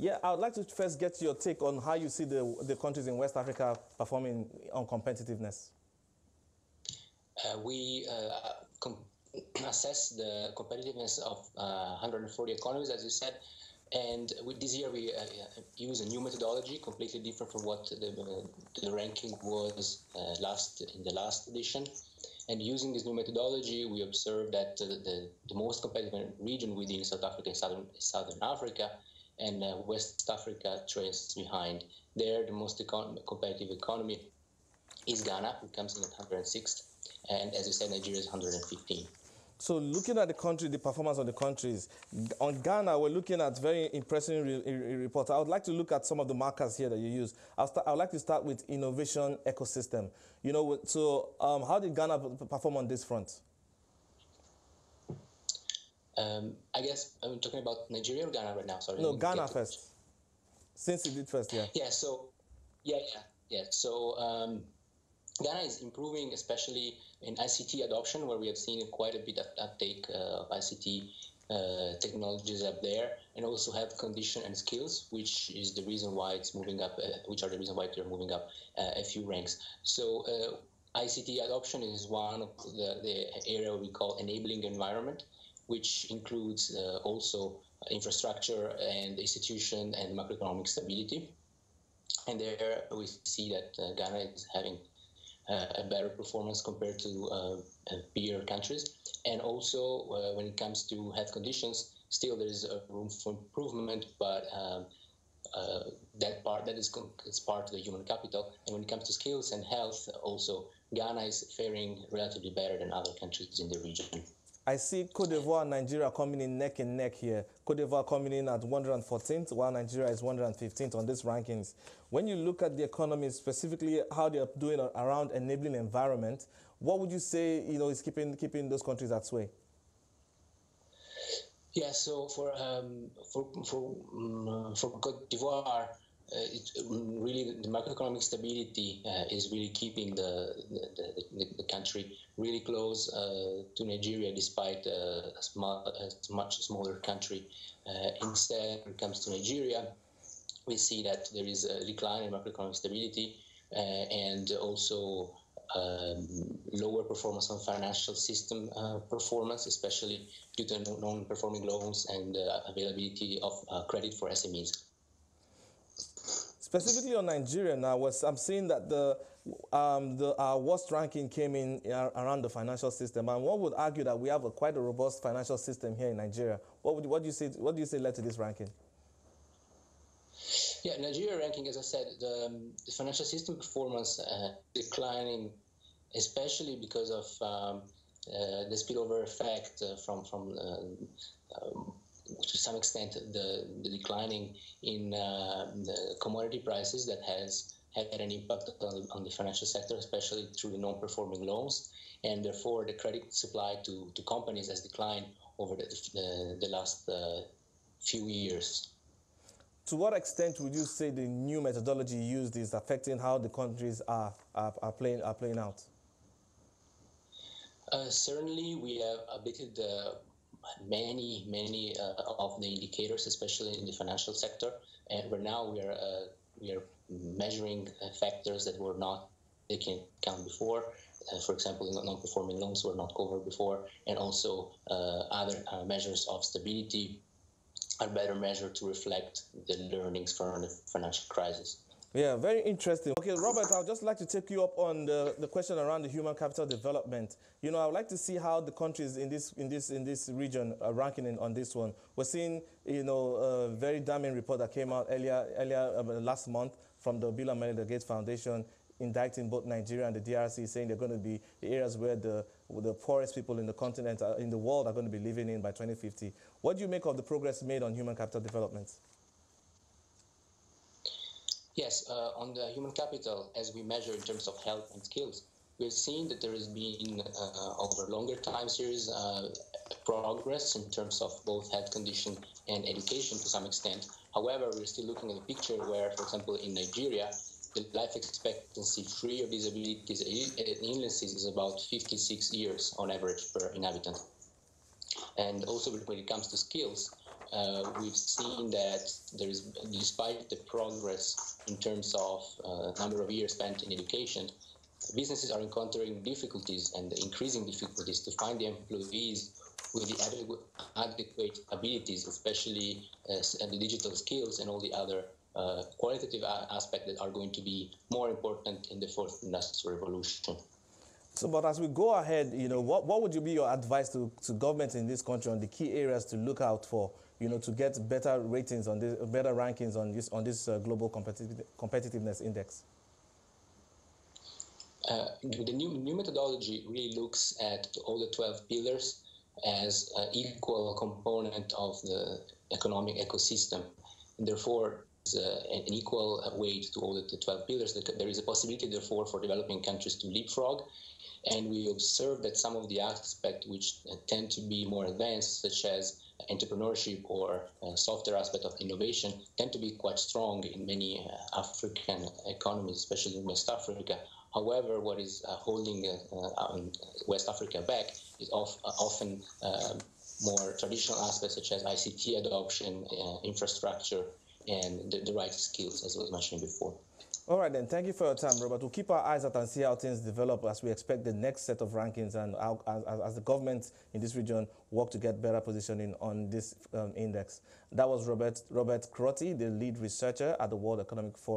Yeah, I would like to first get your take on how you see the countries in West Africa performing on competitiveness. We assess the competitiveness of 140 economies, as you said, and this year we use a new methodology, completely different from what the ranking was in the last edition. And using this new methodology, we observed that the most competitive region within South Africa is Southern Africa, and West Africa trails behind. There, the most competitive economy is Ghana, who comes in at 106th, and as you said, Nigeria is 115. So looking at the performance of the countries, on Ghana, we're looking at very impressive reports. I would like to look at some of the markers here that you use. I would like to start with innovation ecosystem. You know, so how did Ghana perform on this front? I guess I'm talking about Nigeria or Ghana right now. Sorry. No, Ghana first. Since you did first, yeah. Yeah. So, yeah. So Ghana is improving, especially in ICT adoption, where we have seen quite a bit of uptake of ICT technologies up there, and also health condition and skills, which is the reason why it's moving up. Which are the reason why they're moving up a few ranks. So ICT adoption is one of the area we call enabling environment, which includes also infrastructure and institution and macroeconomic stability. And there we see that Ghana is having a better performance compared to peer countries. And also when it comes to health conditions, still there is room for improvement, but that is part of the human capital. And when it comes to skills and health, also Ghana is faring relatively better than other countries in the region. I see Cote d'Ivoire and Nigeria coming in neck and neck here. Cote d'Ivoire coming in at 114th, while Nigeria is 115th on these rankings. When you look at the economies, specifically how they are doing around enabling environment, what would you say, you know, is keeping those countries at sway? Yeah, so for Cote d'Ivoire, really the macroeconomic stability is really keeping the country really close to Nigeria, despite a much smaller country. Instead, when it comes to Nigeria, we see that there is a decline in macroeconomic stability and also lower performance on financial system performance, especially due to non-performing loans and availability of credit for SMEs. Specifically on Nigeria now, I'm seeing that our worst ranking came in around the financial system, and one would argue that we have quite a robust financial system here in Nigeria. What do you say led to this ranking? Yeah, Nigeria ranking, as I said, the financial system performance declining, especially because of the spillover effect from to some extent the declining in the commodity prices that has had an impact on the financial sector, especially through the non-performing loans, and therefore the credit supply to companies has declined over the last few years. To what extent would you say the new methodology used is affecting how the countries are playing out? Certainly, we have updated many of the indicators, especially in the financial sector, and now we are measuring factors that were not taken into account before. For example, non-performing loans were not covered before, and also other measures of stability are better measured to reflect the learnings from the financial crisis. Yeah, very interesting. Okay, Robert, I would just like to take you up on the question around the human capital development. You know, I would like to see how the countries in this region are ranking on this one. We're seeing, you know, a very damning report that came out earlier last month from the Bill & Melinda Gates Foundation, indicting both Nigeria and the DRC, saying they're going to be the areas where the poorest people in the continent, in the world, are going to be living in by 2050. What do you make of the progress made on human capital development? Yes, on the human capital, as we measure in terms of health and skills, we've seen that there has been, over longer time series, progress in terms of both health condition and education to some extent. However, we're still looking at a picture where, for example, in Nigeria, the life expectancy free of disabilities and illnesses is about 56 years on average per inhabitant. And also when it comes to skills, we've seen that there is, despite the progress in terms of number of years spent in education, businesses are encountering difficulties and increasing difficulties to find the employees with the adequate abilities, especially the digital skills and all the other qualitative aspects that are going to be more important in the fourth industrial revolution. So, but as we go ahead, what would you be your advice to governments in this country on the key areas to look out for, to get better ratings on this, better rankings on this global competitiveness index? The new methodology really looks at all the 12 pillars as an equal component of the economic ecosystem. And therefore, an equal weight to all the 12 pillars. There is a possibility, therefore, for developing countries to leapfrog. And we observe that some of the aspects which tend to be more advanced, such as entrepreneurship or softer aspect of innovation, tend to be quite strong in many African economies, especially in West Africa. However, what is holding West Africa back is often more traditional aspects such as ICT adoption, infrastructure, and the right skills, as I was mentioning before. All right, then. Thank you for your time, Robert. We'll keep our eyes out and see how things develop as we expect the next set of rankings and as the governments in this region work to get better positioning on this index. That was Robert Crotti, the lead researcher at the World Economic Forum.